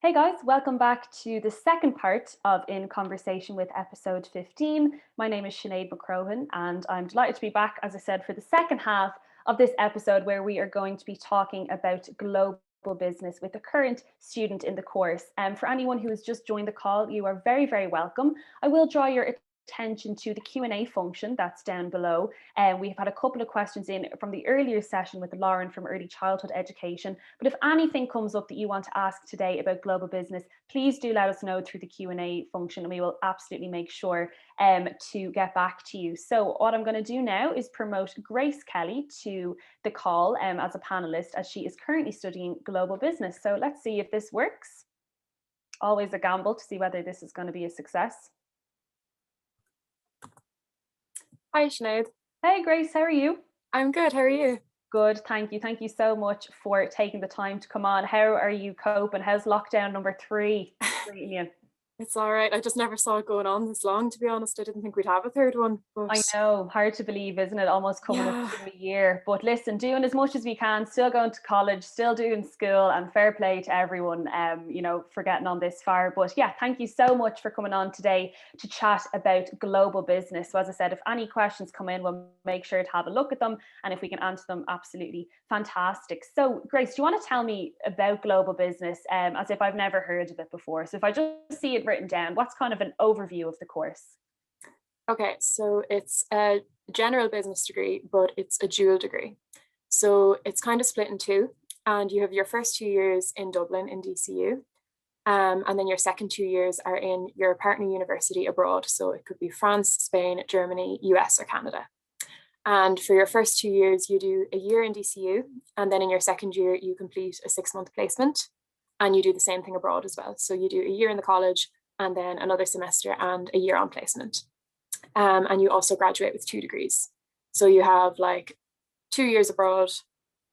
Hey guys, welcome back to the second part of In Conversation with episode 15. My name is Sinead McCrohan and I'm delighted to be back, as I said, for the second half of this episode where we are going to be talking about global business with a current student in the course. And for anyone who has just joined the call, you are very, very welcome. I will draw your attention to the Q&A function that's down below. And we've had a couple of questions in from the earlier session with Lauren from Early Childhood Education. But if anything comes up that you want to ask today about global business, please do let us know through the Q&A function and we will absolutely make sure to get back to you. So what I'm going to do now is promote Grace Kelly to the call as a panelist, as she is currently studying global business. So let's see if this works. Always a gamble to see whether this is going to be a success. Hi, Sinead. Hey, Grace, how are you? I'm good. How are you? Good, thank you. Thank you so much for taking the time to come on. How are you coping? How's lockdown number 3 treating you? It's all right. I just never saw it going on this long, to be honest. I didn't think we'd have a third one. But I know, hard to believe, isn't it? Almost coming up yeah, to a year. But listen, doing as much as we can, still going to college, still doing school, and fair play to everyone, for getting on this far. But yeah, thank you so much for coming on today to chat about global business. So as I said, if any questions come in, we'll make sure to have a look at them. And if we can answer them, absolutely fantastic. So Grace, do you want to tell me about global business as if I've never heard of it before? So if I just see it written down, what's kind of an overview of the course? okay. So it's a general business degree, but it's a dual degree. So it's kind of split in two. And you have your first 2 years in Dublin in DCU. And then your second 2 years are in your partner university abroad. So it could be France, Spain, Germany, US, or Canada. And for your first 2 years, you do a year in DCU. And then in your second year, you complete a 6-month placement. And you do the same thing abroad as well. So you do a year in the college and then another semester and a year on placement. And you also graduate with 2 degrees. So you have like 2 years abroad,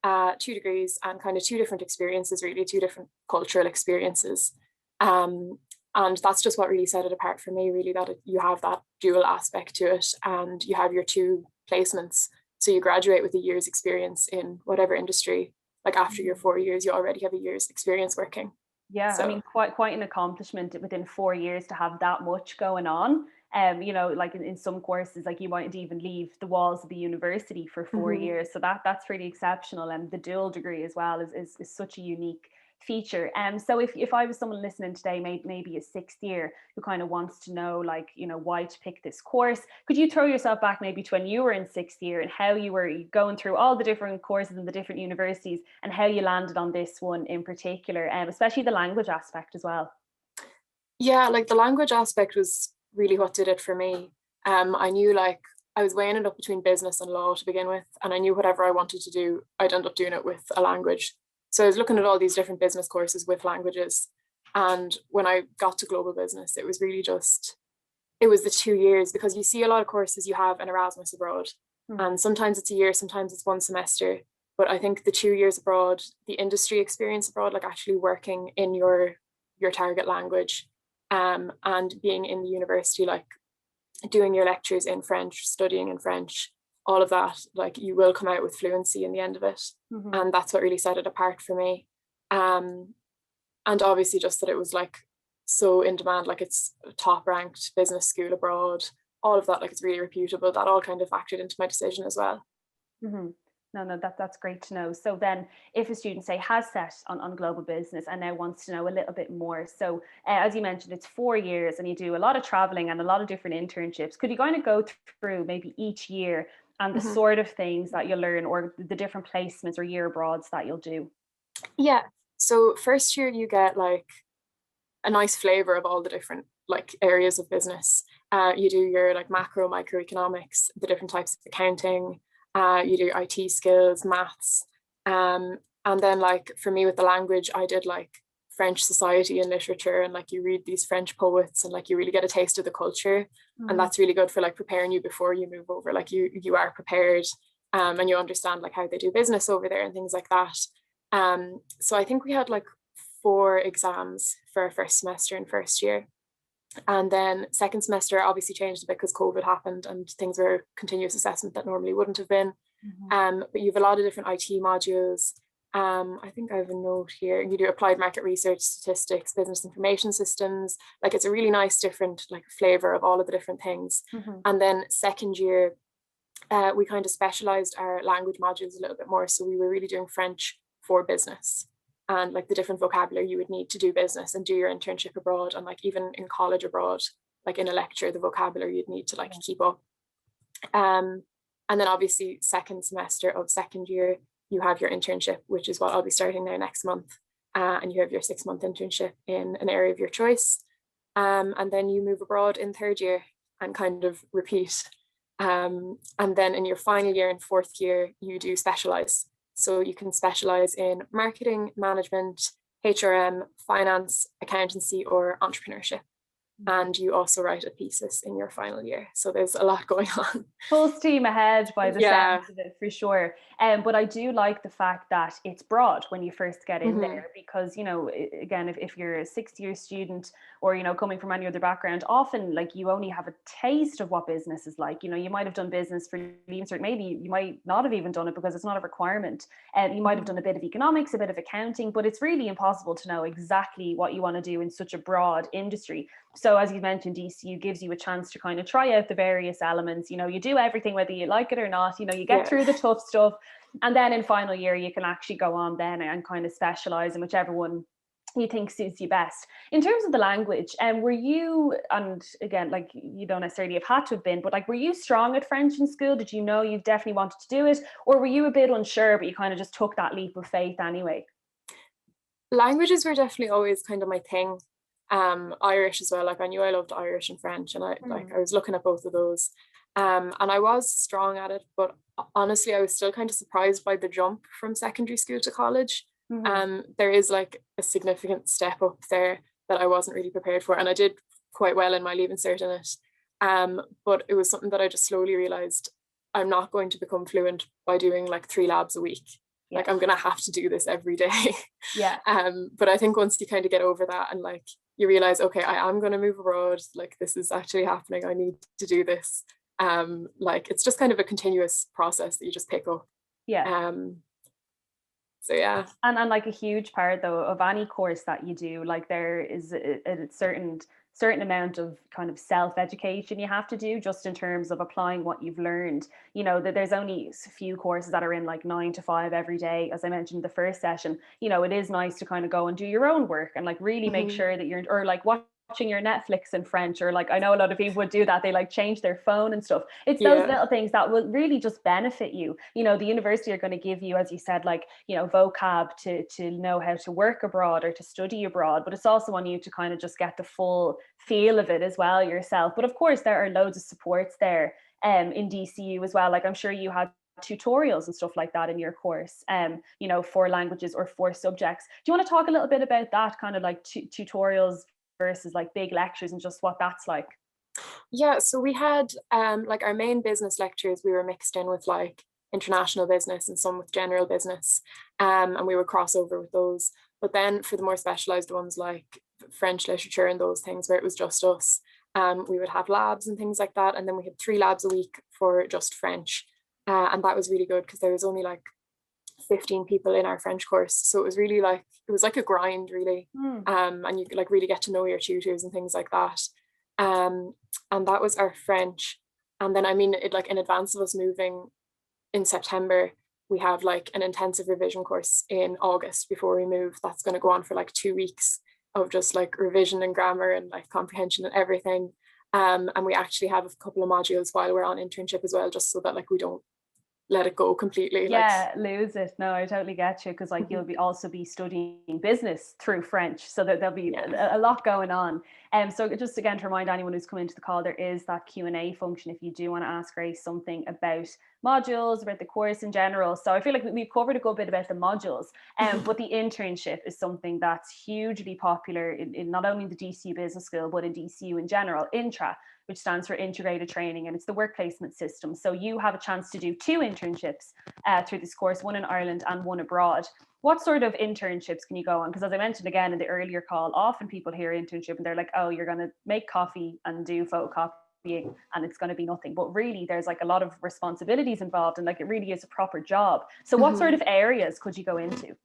2 degrees, and kind of two different experiences, really, two different cultural experiences. And that's just what really set it apart for me, really, that you have that dual aspect to it and you have your 2 placements. So you graduate with a year's experience in whatever industry. Like after your 4 years, you already have a year's experience working. Yeah, I So mean, quite an accomplishment within 4 years to have that much going on. Like in some courses, like you mightn't even leave the walls of the university for 4 years. So that's really exceptional. And the dual degree as well is such a unique feature. So if I was someone listening today, maybe a sixth year who kind of wants to know, like, why to pick this course, could you throw yourself back maybe to when you were in sixth year and how you were going through all the different courses in the different universities and how you landed on this one in particular, especially the language aspect as well? yeah, like the language aspect was really what did it for me. I knew like I was weighing it up between business and law to begin with, and I knew whatever I wanted to do, I'd end up doing it with a language. So I was looking at all these different business courses with languages. And when I got to global business, it was really just, it was the 2 years, because you see a lot of courses you have an Erasmus abroad. And sometimes it's a year, sometimes it's one semester. But I think the 2 years abroad, the industry experience abroad, like actually working in your target language, and being in the university, like doing your lectures in French, studying in French, all of that, like you will come out with fluency in the end of it. And that's what really set it apart for me. And obviously just that it was like so in demand, like it's a top ranked business school abroad, all of that, like it's really reputable. That all kind of factored into my decision as well. Mm-hmm. No, that's great to know. So then if a student, say, has set on global business and now wants to know a little bit more. So as you mentioned, it's 4 years and you do a lot of traveling and a lot of different internships. Could you kind of go through maybe each year and the sort of things that you'll learn or the different placements or year abroads that you'll do? Yeah. So first year you get like a nice flavor of all the different like areas of business. You do your like macro, microeconomics, the different types of accounting. You do IT skills, maths. And then like for me with the language, I did like French society and literature, and like you read these French poets and like you really get a taste of the culture. And that's really good for like preparing you before you move over. Like you are prepared, and you understand like how they do business over there and things like that. So I think we had like 4 exams for our first semester in first year. And then second semester obviously changed a bit because COVID happened and things were continuous assessment that normally wouldn't have been. But you have a lot of different IT modules. I think I have a note here. You do applied market research, statistics, business information systems. Like it's a really nice different like flavor of all of the different things. And then second year, we kind of specialized our language modules a little bit more. So we were really doing French for business and like the different vocabulary you would need to do business and do your internship abroad, and like even in college abroad, like in a lecture, the vocabulary you'd need to like keep up. And then obviously second semester of second year, you have your internship, which is what I'll be starting now next month. And you have your 6-month internship in an area of your choice. And then you move abroad in third year and kind of repeat. And then in your final year and fourth year, you do specialize. So you can specialize in marketing, management, HRM, finance, accountancy, or entrepreneurship. And you also write a thesis in your final year. So there's a lot going on. Full steam ahead by the sounds of it, for sure. But I do like the fact that it's broad when you first get in there, because, you know, again, if you're a 6th-year student or, you know, coming from any other background, often like you only have a taste of what business is like. You know, you might have done business for leaving cert, maybe you might not have even done it because it's not a requirement. You might have done a bit of economics, a bit of accounting, but it's really impossible to know exactly what you want to do in such a broad industry. So as you mentioned, DCU gives you a chance to kind of try out the various elements. You know, you do everything, whether you like it or not. You know, you get through the tough stuff. And then in final year, you can actually go on then and kind of specialize in whichever one you think suits you best. In terms of the language, were you, and again, like you don't necessarily have had to have been, but like, were you strong at French in school? Did you know you definitely wanted to do it? Or were you a bit unsure, but you kind of just took that leap of faith anyway? Languages were definitely always kind of my thing. Irish as well. Like I knew I loved Irish and French, and I was looking at both of those. And I was strong at it, but honestly, I was still kind of surprised by the jump from secondary school to college. There is like a significant step up there that I wasn't really prepared for, and I did quite well in my leaving cert in it. But it was something that I just slowly realized I'm not going to become fluent by doing like 3 labs a week. Like I'm gonna have to do this every day. But I think once you kind of get over that and like you realize, okay, I am gonna move abroad, like this is actually happening, I need to do this. Like it's just kind of a continuous process that you just pick up. So yeah. And like a huge part though of any course that you do, like there is a certain amount of kind of self-education you have to do just in terms of applying what you've learned. You know, that there's only a few courses that are in like 9 to 5 every day. As I mentioned in the first session, you know, it is nice to kind of go and do your own work and like really make sure that you're, or like watching your Netflix in French, or like I know a lot of people would do that, they like change their phone and stuff. It's those little things that will really just benefit you. You know, the university are going to give you, as you said, like, you know, vocab to know how to work abroad or to study abroad, but it's also on you to kind of just get the full feel of it as well yourself. But of course there are loads of supports there in DCU as well. Like I'm sure you had tutorials and stuff like that in your course, you know, for languages or for subjects. Do you want to talk a little bit about that, kind of like tutorials versus like big lectures and just what that's like? Yeah, so we had like our main business lectures, we were mixed in with like international business and some with general business, and we would cross over with those. But then for the more specialized ones like French literature and those things where it was just us, we would have labs and things like that. And then we had 3 labs a week for just French. And that was really good because there was only like 15 people in our French course. So it was really like, it was like a grind really. And you could like really get to know your tutors and things like that. And that was our French. And then, I mean, it like in advance of us moving in September, we have like an intensive revision course in August before we move. That's going to go on for like 2 weeks of just like revision and grammar and like comprehension and everything. And we actually have a couple of modules while we're on internship as well, just so that like we don't let it go completely. Lose it. No, I totally get you, because like you'll be also be studying business through French, so that there'll be a lot going on. So just again to remind anyone who's come into the call, there is that Q&A function if you do want to ask Grace something about modules, about the course in general. So I feel like we've covered a good bit about the modules, but the internship is something that's hugely popular in not only the DCU Business School, but in DCU in general. Intra, which stands for integrated training, and it's the work placement system. So you have a chance to do 2 internships through this course, one in Ireland and one abroad. What sort of internships can you go on? Because as I mentioned again in the earlier call, often people hear internship and they're like, oh, you're going to make coffee and do photocopying and it's going to be nothing. But really there's like a lot of responsibilities involved, and like it really is a proper job. So what sort of areas could you go into?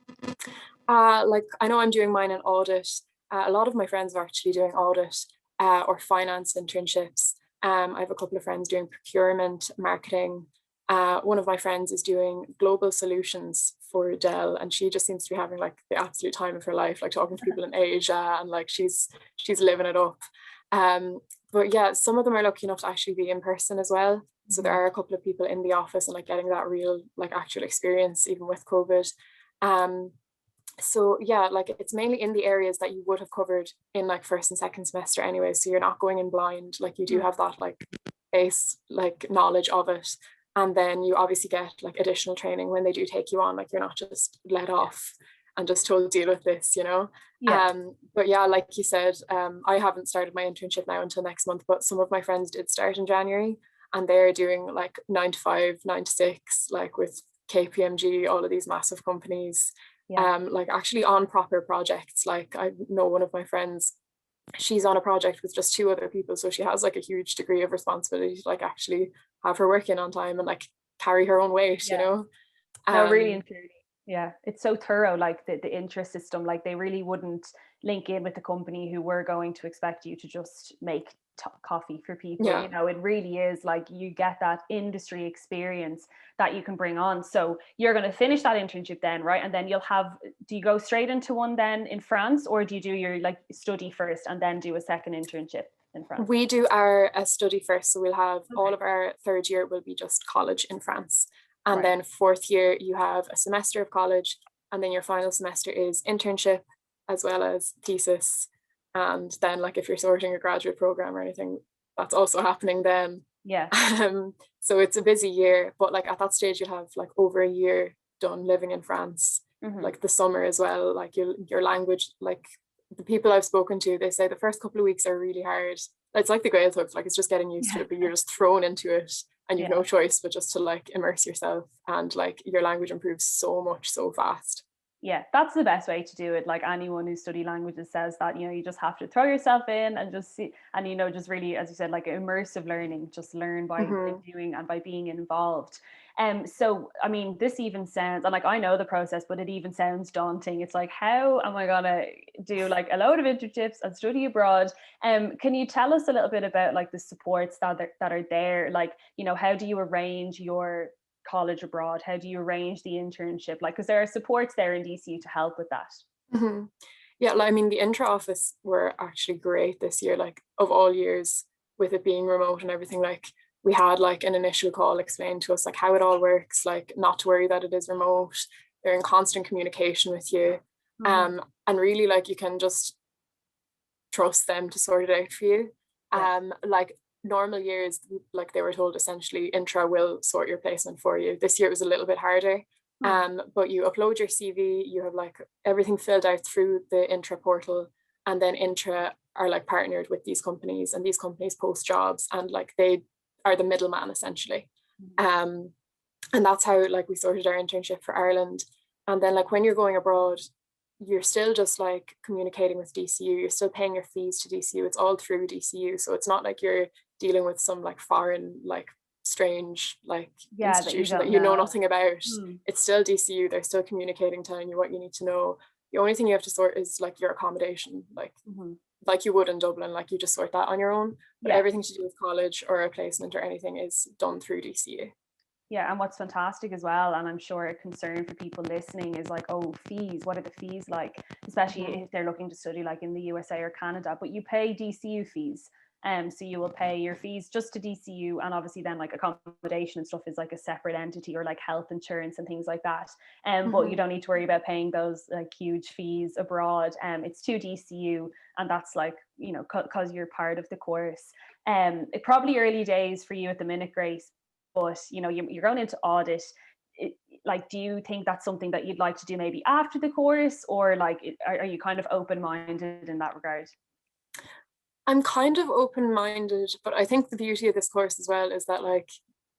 Like I know I'm doing mine in audit. A lot of my friends are actually doing audit or finance internships. I have a couple of friends doing procurement, marketing. One of my friends is doing global solutions for Dell, and she just seems to be having like the absolute time of her life, like talking to people in Asia, and like she's living it up. But yeah, some of them are lucky enough to actually be in person as well. So there are a couple of people in the office and like getting that real like actual experience even with COVID. Um, so yeah, like it's mainly in the areas that you would have covered in like first and second semester anyway, so you're not going in blind, like you do have that like base like knowledge of it, and then you obviously get like additional training when they do take you on, like you're not just let off and just told deal with this, you know. Yeah. But yeah, like you said, I haven't started my internship now until next month, but some of my friends did start in January, and they're doing like 9 to 5, 9 to 6, like with KPMG, all of these massive companies, Yeah. like actually on proper projects. Like I know one of my friends, she's on a project with just 2 other people, so she has like a huge degree of responsibility to like actually have her work in on time and like carry her own weight, you Yeah. know. No, really um and truly. Yeah, it's so thorough, like the interest system. Like they really wouldn't link in with the company who were going to expect you to just make coffee for people. yeah, You know, it really is like you get that industry experience that you can bring on. So you're going to finish that internship then, right? And then you'll have, do you go straight into one then in France, or do you do your like study first and then do a second internship in France? we do our study first, so we'll have all Okay. of our third year will be just college in France, and Right. then fourth year you have a semester of college, and then your final semester is internship as well as thesis. And then like if you're sorting a graduate program or anything, that's also happening then. Yeah. So it's a busy year, but like at that stage you'll have like over a year done living in France, Hmm. like the summer as well. Like your language, like the people I've spoken to, they say the first couple of weeks are really hard. It's like the Gaeltacht, like it's just getting used to Yeah. it, but you're just thrown into it and you've Yeah. no choice but just to like immerse yourself, and like your language improves so much so fast. Yeah, that's the best way to do it. Like anyone who study languages says that, you know, you just have to throw yourself in and just see, and, you know, just really, as you said, like immersive learning, just learn by Mm-hmm. doing and by being involved. So, I mean, this even sounds, and like I know the process, but it even sounds daunting. It's like, how am I gonna do like a load of internships and study abroad? Can you tell us a little bit about like the supports that are there? Like, you know, how do you arrange your college abroad? How do you arrange the internship? Like, because there are supports there in DCU to help with that. Mm-hmm. Yeah, like, I mean, the intra office were actually great this year, like of all years, with it being remote and everything. Like we had like an initial call explained to us like how it all works, like not to worry that it is remote. They're in constant communication with you. Mhm. And really like you can just trust them to sort it out for you. Yeah. Like normal years, like they were told essentially intra will sort your placement for you. This year it was a little bit harder. Hmm. But you upload your CV, you have like everything filled out through the intra portal, and then intra are like partnered with these companies, and these companies post jobs, and like they are the middleman essentially. Um, and that's how like we sorted our internship for Ireland. And then like when you're going abroad, you're still just like communicating with DCU, you're still paying your fees to DCU, it's all through DCU, so it's not like you're dealing with some like foreign like strange like Yeah, that you institution that don't you know know. nothing about. Hmm. It's still DCU, they're still communicating, telling you what you need to know. The only thing you have to sort is like your accommodation, Hmm. like you would in Dublin, like you just sort that on your own, but Yeah. everything to do with college or a placement or anything is done through DCU. Yeah, and what's fantastic as well, and I'm sure a concern for people listening is like, oh, fees. What are the fees like? Especially Mm-hmm. if they're looking to study like in the USA or Canada. But you pay DCU fees, so you will pay your fees just to DCU, and obviously then like accommodation and stuff is like a separate entity, or like health insurance and things like that. But you Mm-hmm. don't need to worry about paying those like huge fees abroad. It's to DCU, and that's like, you know, because you're part of the course. It probably early days for you at the minute, Grace, but you know you're going into audit. it, like, do you think that's something that you'd like to do maybe after the course, or like are you kind of open-minded in that regard? I'm kind of open-minded, but I think the beauty of this course as well is that like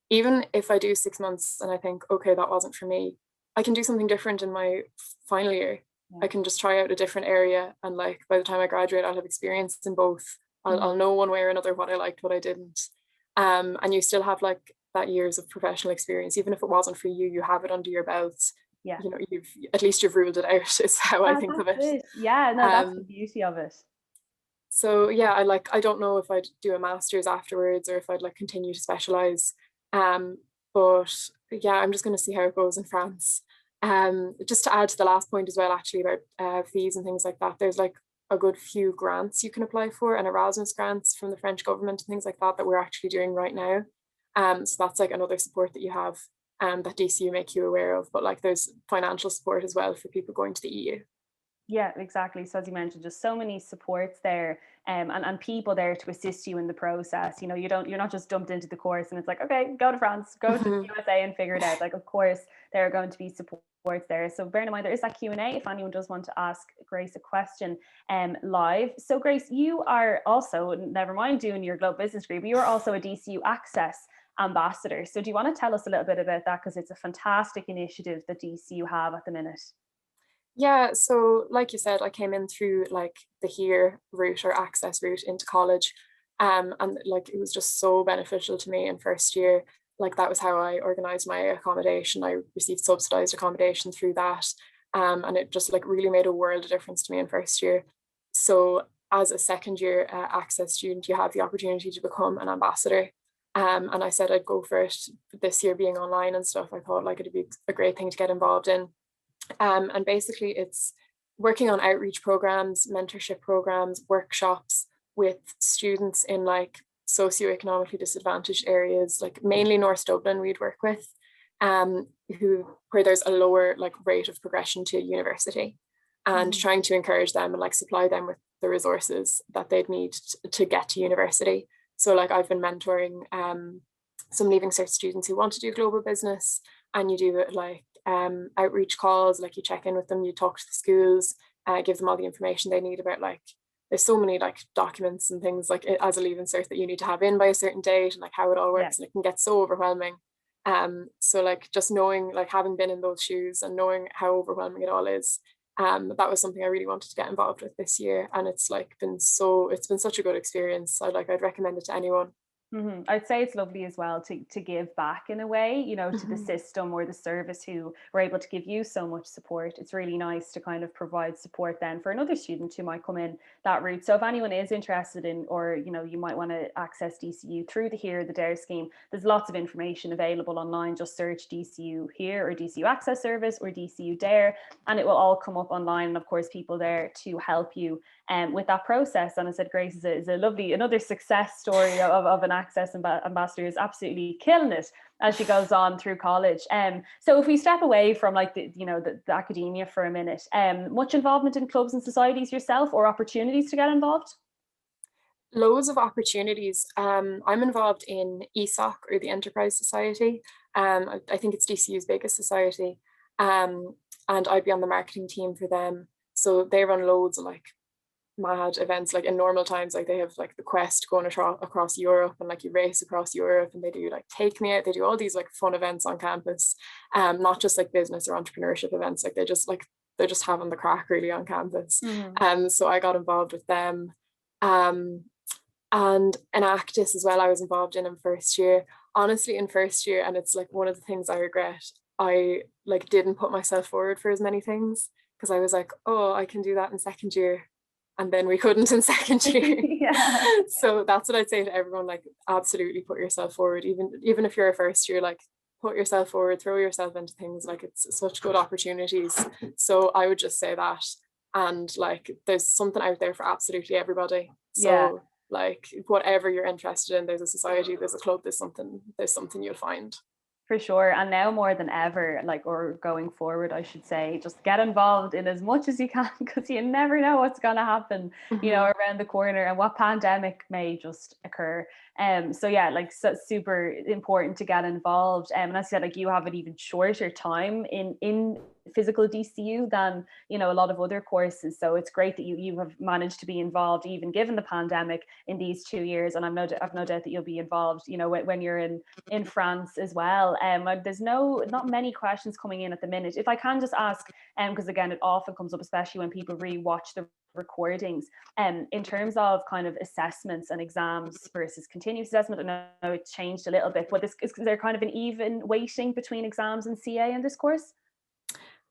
even if I do 6 months and I think, okay, that wasn't for me, I can do something different in my final year. Yeah. I can just try out a different area, and like by the time I graduate, I'll have experience in both. I'll Mhm. know one way or another what I liked, what I didn't. And you still have like that years of professional experience, even if it wasn't for you, you have it under your belt. Yeah. you know, you've ruled it out is how I think of That's it. it. Yeah, no, that's the Um, beauty of it. so yeah, I don't know if I'd do a master's afterwards or if I'd like continue to specialize. Um, but yeah, I'm just going to see how it goes in France. Just to add to the last point as well, actually about fees and things like that. There's like a good few grants you can apply for, and Erasmus grants from the French government and things like that we're actually doing right now. So that's like another support that you have, that DCU make you aware of. But like there's financial support as well for people going to the EU. Yeah, exactly. So as you mentioned, just so many supports there, and people there to assist you in the process. You know, you're not just dumped into the course and it's like, okay, go to France, go to the USA and figure it out. Like, of course, there are going to be supports there. So bear in mind, there is that Q&A if anyone does want to ask Grace a question live. So Grace, you are also, never mind doing your global business degree, but you're also a DCU Access ambassador. So do you want to tell us a little bit about that? Because it's a fantastic initiative that DCU have at the minute. Yeah, so like you said, I came in through like the here route or access route into college. And like it was just so beneficial to me in first year. Like that was how I organized my accommodation. I received subsidized accommodation through that. And it just like really made a world of difference to me in first year. So as a second year access student, you have the opportunity to become an ambassador. And I said I'd go for it this year being online and stuff. I thought like it'd be a great thing to get involved in. And basically, it's working on outreach programs, mentorship programs, workshops with students in like socioeconomically disadvantaged areas, like mainly North Dublin, we'd work with, where there's a lower like rate of progression to university, and trying to encourage them and like supply them with the resources that they'd need to get to university. So like I've been mentoring some Leaving Cert students who want to do global business, and you do it like outreach calls, like you check in with them, you talk to the schools, give them all the information they need about like there's so many like documents and things like as a Leaving Cert that you need to have in by a certain date, and like how it all works, and it can get so overwhelming. So like just knowing, like having been in those shoes and knowing how overwhelming it all is, that was something I really wanted to get involved with this year, and it's been such a good experience. I'd recommend it to anyone. I'd say it's lovely as well to give back in a way, you know, to the system or the service who were able to give you so much support. It's really nice to kind of provide support then for another student who might come in that route. So if anyone is interested in, or, you know, you might want to access DCU through the Here, the Dare scheme, there's lots of information available online. Just search DCU Here or DCU Access Service or DCU Dare, and it will all come up online. And of course, people there to help you with that process. And I said, Grace is a lovely, another success story of an Access ambassador, is absolutely killing it as she goes on through college. So if we step away from like the academia for a minute, much involvement in clubs and societies yourself, or opportunities to get involved? Loads of opportunities. I'm involved in ESOC, or the Enterprise Society. I think it's DCU's biggest society. And I'd be on the marketing team for them. So they run loads of like mad events, like in normal times, like they have like the Quest going across Europe, and like you race across Europe, and they do like Take Me Out, they do all these like fun events on campus, not just like business or entrepreneurship events, like they're just having the crack really on campus. So I got involved with them, and an Actus as well I was involved in first year. Honestly, in first year, and it's like one of the things I regret, I like didn't put myself forward for as many things, because I was like, oh, I can do that in second year, and then we couldn't in second year. Yeah. So that's what I'd say to everyone, like absolutely put yourself forward, even if you're a first year, like put yourself forward, throw yourself into things, like it's such good opportunities. So I would just say that, and like there's something out there for absolutely everybody. So Yeah. like whatever you're interested in, there's a society, there's a club, there's something you'll find. For sure. And now more than ever, like, or going forward, I should say, just get involved in as much as you can, because you never know what's going to happen, you know, around the corner, and what pandemic may just occur. So yeah, like super important to get involved. And as I said, like you have an even shorter time in physical DCU than, you know, a lot of other courses. So it's great that you have managed to be involved, even given the pandemic, in these 2 years. And I've no doubt that you'll be involved, you know, when you're in France as well. There's not many questions coming in at the minute. If I can just ask, because again, it often comes up, especially when people re-watch the recordings, in terms of kind of assessments and exams versus continuous assessment. I know it changed a little bit, but is there kind of an even weighting between exams and CA in this course?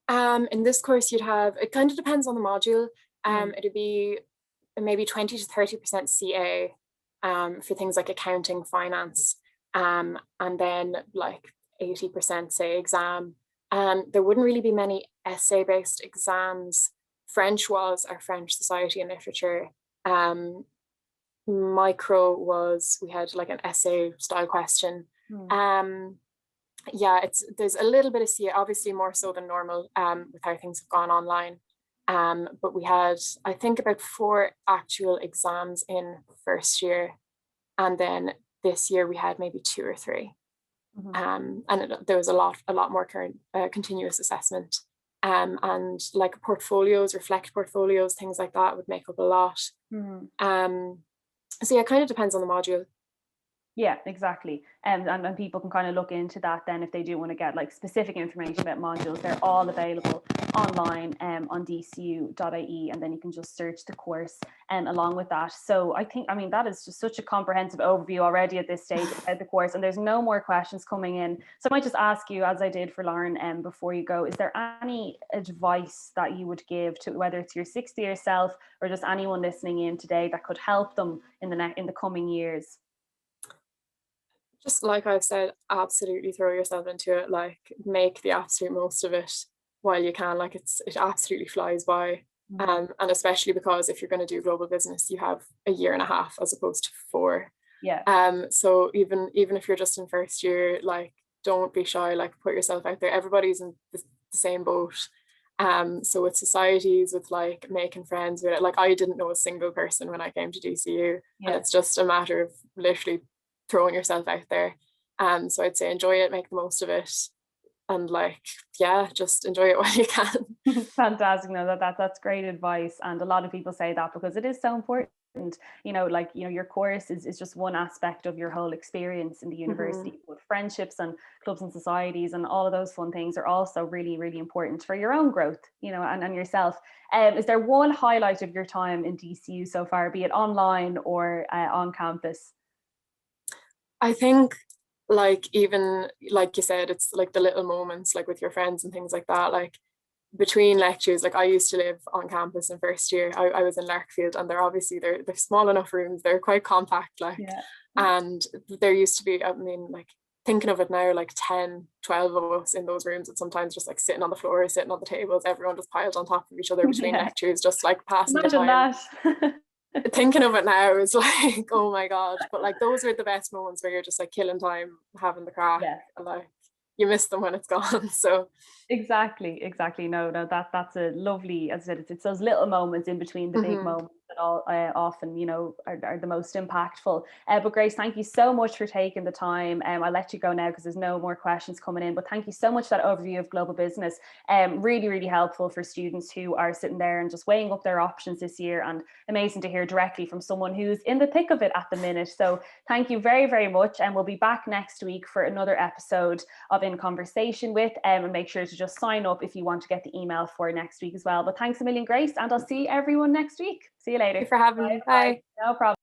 In this course, you'd have, it kind of depends on the module. Mm. It'd be maybe 20 to 30% CA for things like accounting, finance, and then like 80% say exam. There wouldn't really be many essay-based exams. French was our French Society and Literature. Micro was, we had like an essay style question. Yeah, there's a little bit of CA, obviously more so than normal with how things have gone online. But we had, I think, about 4 actual exams in first year, and then this year we had maybe 2 or 3. And there was a lot more current continuous assessment, and like portfolios, reflect portfolios, things like that would make up a lot. So yeah, it kind of depends on the module. Yeah, exactly. And people can kind of look into that then if they do want to get like specific information about modules. They're all available online on dcu.ie, and then you can just search the course along with that. So I mean, that is just such a comprehensive overview already at this stage about the course, and there's no more questions coming in. So I might just ask you, as I did for Lauren before you go, is there any advice that you would give to, whether it's your 60-year self or just anyone listening in today, that could help them in the coming years? Just like I've said, absolutely throw yourself into it, like make the absolute most of it while you can. Like it absolutely flies by. And especially because if you're going to do global business, you have a year and a half as opposed to 4. So even if you're just in first year, like don't be shy, like put yourself out there. Everybody's in the same boat. So with societies, with like making friends with it, like I didn't know a single person when I came to DCU, and it's just a matter of literally throwing yourself out there. So I'd say enjoy it, make the most of it, and like, yeah, just enjoy it while you can. Fantastic. No, that's great advice. And a lot of people say that because it is so important. Like, your course is just one aspect of your whole experience in the university. With friendships and clubs and societies and all of those fun things are also really, really important for your own growth, and yourself. Is there one highlight of your time in DCU so far, be it online or on campus? I think, like, even like you said, it's like the little moments, like with your friends and things like that, like between lectures. Like I used to live on campus in first year. I was in Larkfield, and they're small enough rooms, they're quite compact, like, and there used to be, I mean, like thinking of it now, like 10, 12 of us in those rooms, and sometimes just like sitting on the floor, sitting on the tables, everyone just piled on top of each other between lectures, just like passing the time. That. Thinking of it now is like, oh my god. But like those are the best moments where you're just like killing time, having the crack, and like you miss them when it's gone. So exactly. No, that's a lovely, as I said, it's those little moments in between the big moments that all often are the most impactful. But Grace, thank you so much for taking the time. I'll let you go now because there's no more questions coming in, but thank you so much for that overview of global business. Really, really helpful for students who are sitting there and just weighing up their options this year, and amazing to hear directly from someone who's in the thick of it at the minute. So thank you very, very much, and we'll be back next week for another episode of In Conversation With, and make sure to just sign up if you want to get the email for next week as well. But thanks a million, Grace, and I'll see everyone next week. See you later. Thank you for having me. Bye. No problem.